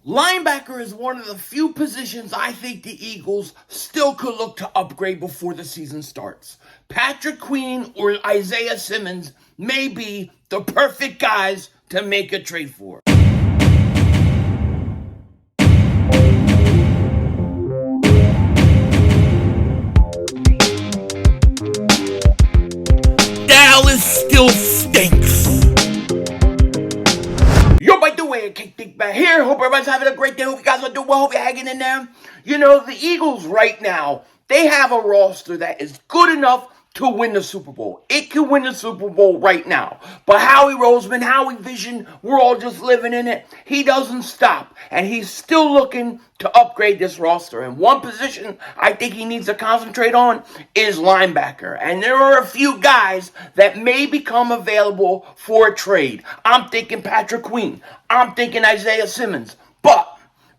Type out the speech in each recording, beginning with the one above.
Linebacker is one of the few positions I think the Eagles still could look to upgrade before the season starts. Patrick Queen or Isaiah Simmons may be the perfect guys to make a trade for. Dallas still stinks. Yo, by the way, Dingbat here. Hope everybody's having a great day. Hope you guys are doing well. Hope you're hanging in there. You know, the Eagles right now, they have a roster that is good enough to win the Super Bowl. It can win the Super Bowl right now. But Howie Roseman, Howie Vision, we're all just living in it. He doesn't stop. And he's still looking to upgrade this roster. And one position I think he needs to concentrate on is linebacker. And there are a few guys that may become available for a trade. I'm thinking Patrick Queen. I'm thinking Isaiah Simmons. But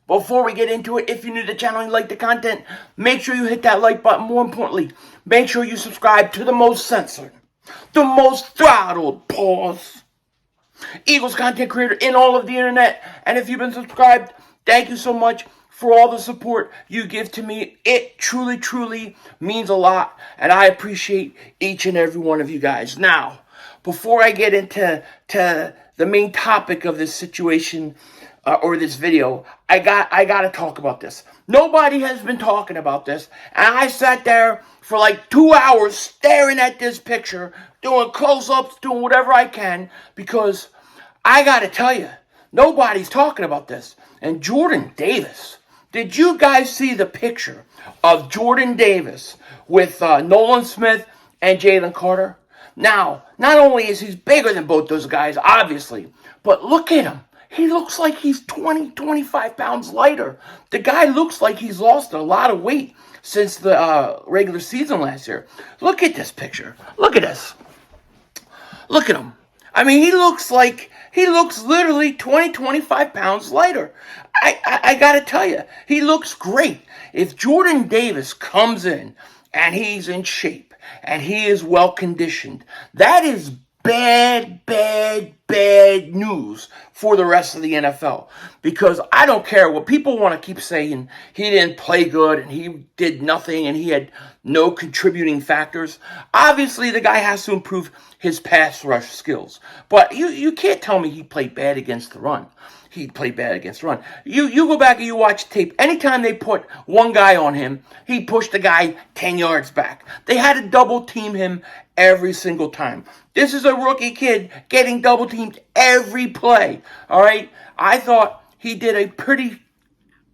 before we get into it, if you're new to the channel and you like the content, make sure you hit that like button. More importantly, make sure you subscribe to the most censored, the most throttled, Eagles content creator in all of the internet. And if you've been subscribed, thank you so much for all the support you give to me. It truly, truly means a lot, and I appreciate each and every one of you guys. Now, before I get into the main topic of this situation, or this video, I got to talk about this. Nobody has been talking about this, and I sat there for like 2 hours staring at this picture, doing close-ups, doing whatever I can, because I got to tell you, nobody's talking about this. And Jordan Davis, did you guys see the picture of Jordan Davis with Nolan Smith and Jalen Carter? Now, not only is he bigger than both those guys, obviously, but look at him. He looks like he's 20, 25 pounds lighter. The guy looks like he's lost a lot of weight since the regular season last year. Look at this picture. Look at this. Look at him. I mean, he looks literally 20, 25 pounds lighter. I got to tell you, he looks great. If Jordan Davis comes in and he's in shape and he is well conditioned, that is bad news for the rest of the NFL. Because I don't care what people want to keep saying, he didn't play good and he did nothing and he had no contributing factors. Obviously, the guy has to improve his pass rush skills. But you can't tell me he played bad against the run. He played bad against the run. You go back and you watch tape. Anytime they put one guy on him, he pushed the guy 10 yards back. They had to double team him every single time. This is a rookie kid getting double teamed every play. All right? I thought he did a pretty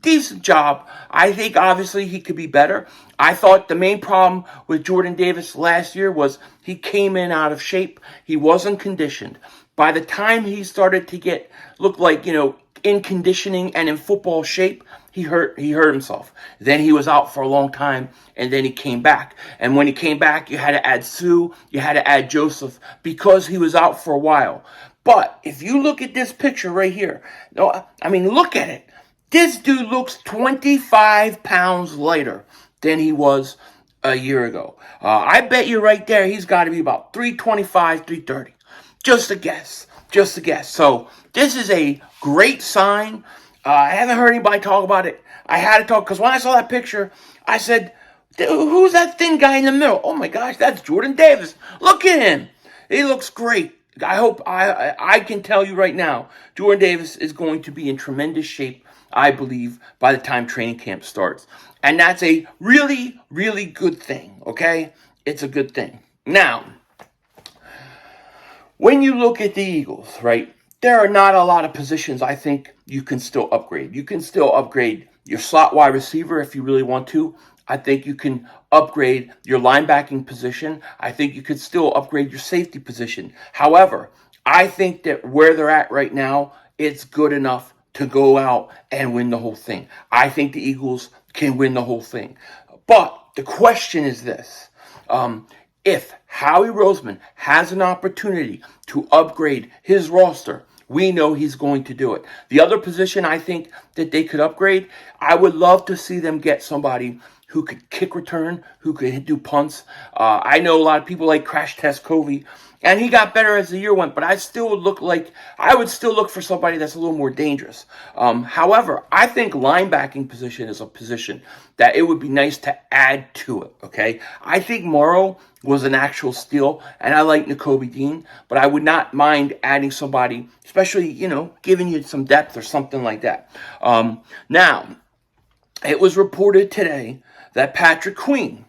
decent job. I think obviously he could be better. I thought the main problem with Jordan Davis last year was he came in out of shape. He wasn't conditioned. By the time he started to look like, in conditioning and in football shape, he hurt himself. Then he was out for a long time, and then he came back. And when he came back, you had to add Sue, you had to add Joseph, because he was out for a while. But if you look at this picture right here, look at it. This dude looks 25 pounds lighter than he was a year ago. I bet you right there he's got to be about 325, 330. Just a guess. So this is a great sign. I haven't heard anybody talk about it. I had to talk because when I saw that picture, I said, who's that thin guy in the middle? Oh my gosh, that's Jordan Davis. Look at him. He looks great. I hope I can tell you right now, Jordan Davis is going to be in tremendous shape, I believe, by the time training camp starts. And that's a really, really good thing, okay? It's a good thing. Now, when you look at the Eagles, right, there are not a lot of positions I think you can still upgrade. You can still upgrade your slot wide receiver if you really want to. I think you can upgrade your linebacking position. I think you could still upgrade your safety position. However, I think that where they're at right now, it's good enough to go out and win the whole thing. I think the Eagles can win the whole thing. But the question is this. If Howie Roseman has an opportunity to upgrade his roster, we know he's going to do it. The other position I think that they could upgrade, I would love to see them get somebody who could kick return, who could do punts. I know a lot of people like Crash Test Covey, and he got better as the year went, but I would still look for somebody that's a little more dangerous. However, I think linebacking position is a position that it would be nice to add to it, okay? I think Morrow was an actual steal, and I like Nakobe Dean, but I would not mind adding somebody, especially, giving you some depth or something like that. Now, it was reported today that Patrick Queen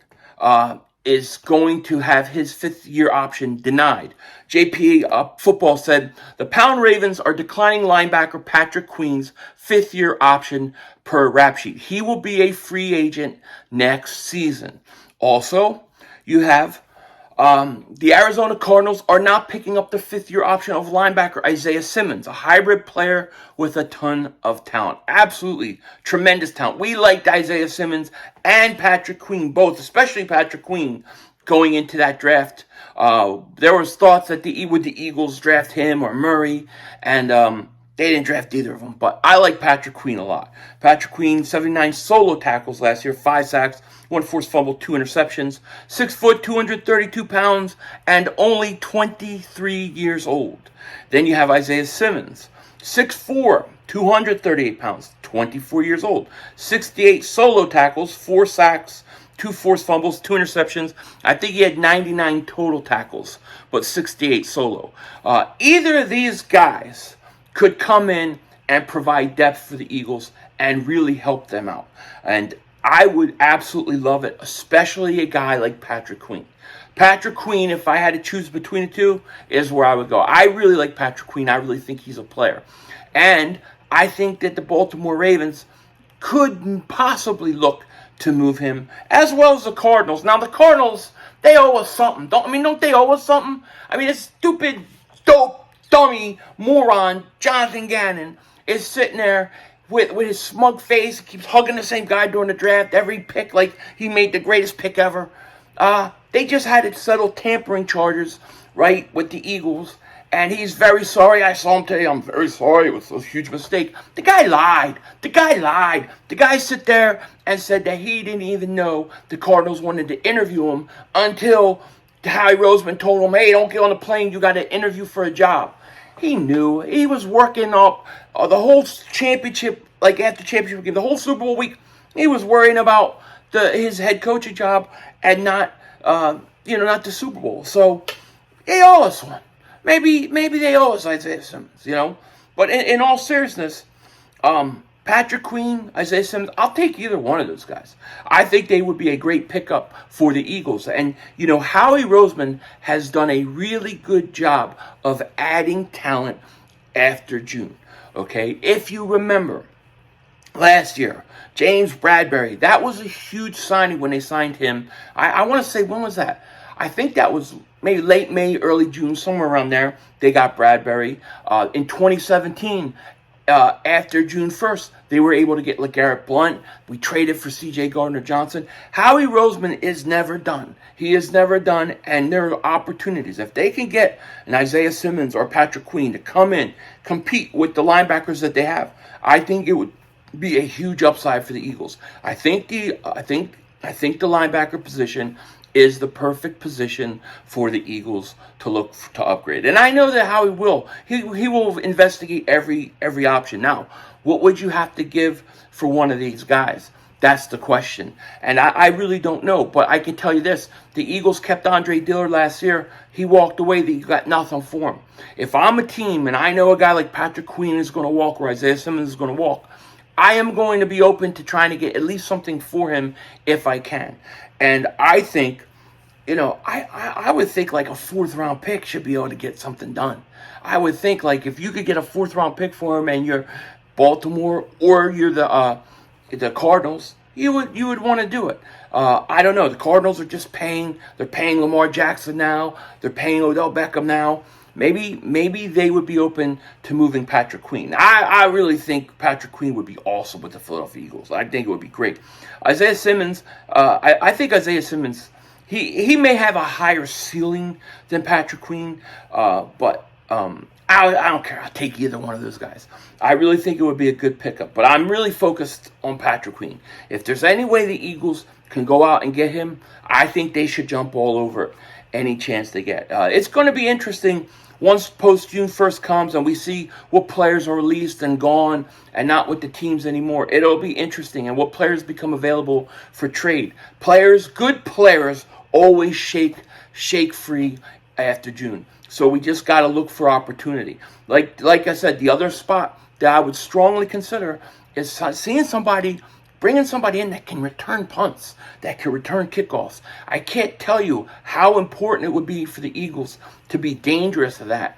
is going to have his fifth-year option denied. JP Football said the Pound Ravens are declining linebacker Patrick Queen's fifth-year option per rap sheet. He will be a free agent next season. Also, you have the Arizona Cardinals are not picking up the fifth-year option of linebacker Isaiah Simmons, a hybrid player with a ton of talent. Absolutely tremendous talent. We liked Isaiah Simmons and Patrick Queen both, especially Patrick Queen, going into that draft. There was thoughts that would the Eagles draft him or Murray, and they didn't draft either of them. But I like Patrick Queen a lot. Patrick Queen, 79 solo tackles last year, 5 sacks, 1 forced fumble, 2 interceptions, 6 foot, 232 pounds, and only 23 years old. Then you have Isaiah Simmons, 6'4", 238 pounds, 24 years old, 68 solo tackles, 4 sacks, 2 forced fumbles, 2 interceptions. I think he had 99 total tackles, but 68 solo. Either of these guys could come in and provide depth for the Eagles and really help them out. And I would absolutely love it, especially a guy like Patrick Queen. Patrick Queen, if I had to choose between the two, is where I would go. I really like Patrick Queen. I really think he's a player. And I think that the Baltimore Ravens could possibly look to move him, as well as the Cardinals. Now, the Cardinals, they owe us something. Don't they owe us something? I mean, this stupid, dope, dummy, moron, Jonathan Gannon, is sitting there with his smug face, keeps hugging the same guy during the draft, every pick like he made the greatest pick ever. They just had to settle tampering charges, right, with the Eagles, and he's very sorry. I saw him today. I'm very sorry. It was a huge mistake. The guy lied. The guy sit there and said that he didn't even know the Cardinals wanted to interview him until Howie Roseman told him, hey, don't get on the plane. You got to interview for a job. He knew. He was working up the whole championship, like after championship game, the whole Super Bowl week. He was worrying about his head coaching job and not the Super Bowl. So they owe us one. Maybe they owe us Isaiah Simmons, But in all seriousness, Patrick Queen, Isaiah Simmons, I'll take either one of those guys. I think they would be a great pickup for the Eagles. And, Howie Roseman has done a really good job of adding talent after June. Okay? If you remember, last year, James Bradbury, that was a huge signing when they signed him. I want to say, when was that? I think that was maybe late May, early June, somewhere around there. They got Bradbury. In 2017, after June 1st, they were able to get LeGarrette Blount. We traded for C.J. Gardner-Johnson. Howie Roseman is never done. He is never done, and there are opportunities. If they can get an Isaiah Simmons or Patrick Queen to come in, compete with the linebackers that they have, I think it would be a huge upside for the Eagles. I think the linebacker position is the perfect position for the Eagles to look to upgrade. And I know that Howie will. He will investigate every option. Now, what would you have to give for one of these guys? That's the question. And I really don't know. But I can tell you this. The Eagles kept Andre Dillard last year. He walked away. They got nothing for him. If I'm a team and I know a guy like Patrick Queen is going to walk or Isaiah Simmons is going to walk, I am going to be open to trying to get at least something for him if I can. And I think, I would think like a 4th-round pick should be able to get something done. I would think like if you could get a 4th-round pick for him and you're Baltimore or you're the Cardinals, you would want to do it. I don't know. The Cardinals are just paying. They're paying Lamar Jackson now. They're paying Odell Beckham now. Maybe they would be open to moving Patrick Queen. I really think Patrick Queen would be awesome with the Philadelphia Eagles. I think it would be great. Isaiah Simmons, I think Isaiah Simmons, he may have a higher ceiling than Patrick Queen, but I don't care. I'll take either one of those guys. I really think it would be a good pickup, but I'm really focused on Patrick Queen. If there's any way the Eagles can go out and get him, I think they should jump all over it any chance they get. It's going to be interesting once post-June 1st comes and we see what players are released and gone and not with the teams anymore. It'll be interesting, and what players become available for trade. Good players always shake free after June. So we just got to look for opportunity. Like I said, the other spot that I would strongly consider is bringing somebody in that can return punts, that can return kickoffs. I can't tell you how important it would be for the Eagles to be dangerous at that.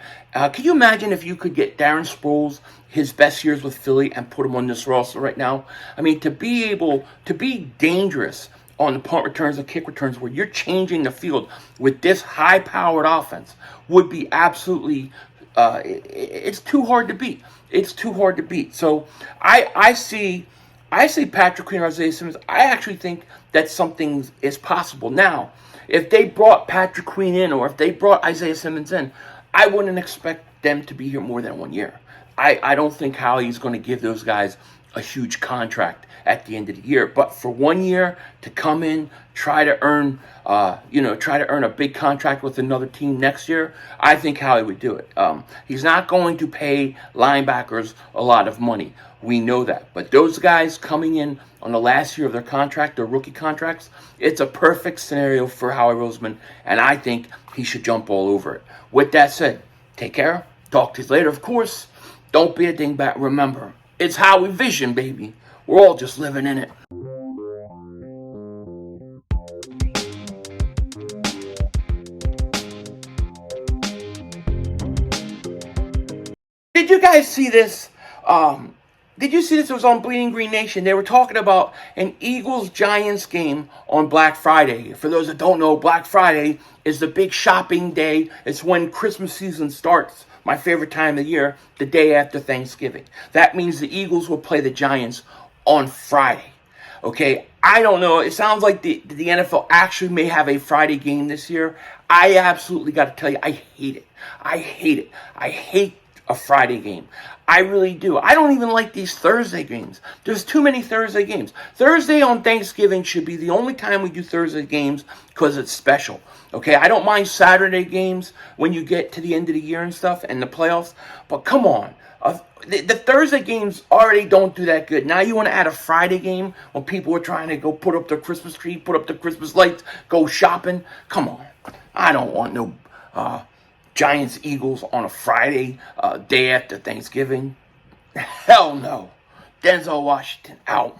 Can you imagine if you could get Darren Sproles, his best years with Philly, and put him on this roster right now? I mean, to be able to be dangerous on the punt returns and kick returns where you're changing the field with this high-powered offense would be absolutely it's too hard to beat. It's too hard to beat. So I see Patrick Queen or Isaiah Simmons. I actually think that something is possible. Now, if they brought Patrick Queen in or if they brought Isaiah Simmons in, I wouldn't expect them to be here more than 1 year. I don't think Howie's going to give those guys a huge contract at the end of the year. But for 1 year to come in, try to earn a big contract with another team next year, I think Howie would do it. He's not going to pay linebackers a lot of money. We know that. But those guys coming in on the last year of their contract, their rookie contracts, it's a perfect scenario for Howie Roseman, and I think he should jump all over it. With that said, take care. Talk to you later, of course. Don't be a dingbat. Remember, it's Howie Vision, baby. We're all just living in it. Did you guys see this? Did you see this? It was on Bleeding Green Nation. They were talking about an Eagles-Giants game on Black Friday. For those that don't know, Black Friday is the big shopping day. It's when Christmas season starts. My favorite time of the year, the day after Thanksgiving. That means the Eagles will play the Giants on Friday. Okay, I don't know. It sounds like the NFL actually may have a Friday game this year. I absolutely got to tell you, I hate it. I hate a Friday game. I really do. I don't even like these Thursday games. There's too many Thursday games. Thursday on Thanksgiving should be the only time we do Thursday games because it's special. Okay, I don't mind Saturday games when you get to the end of the year and stuff and the playoffs, but come on. The Thursday games already don't do that good. Now you want to add a Friday game when people are trying to go put up their Christmas tree, put up their Christmas lights, go shopping? Come on. I don't want no Giants Eagles on a Friday, day after Thanksgiving. Hell no. Denzel Washington out.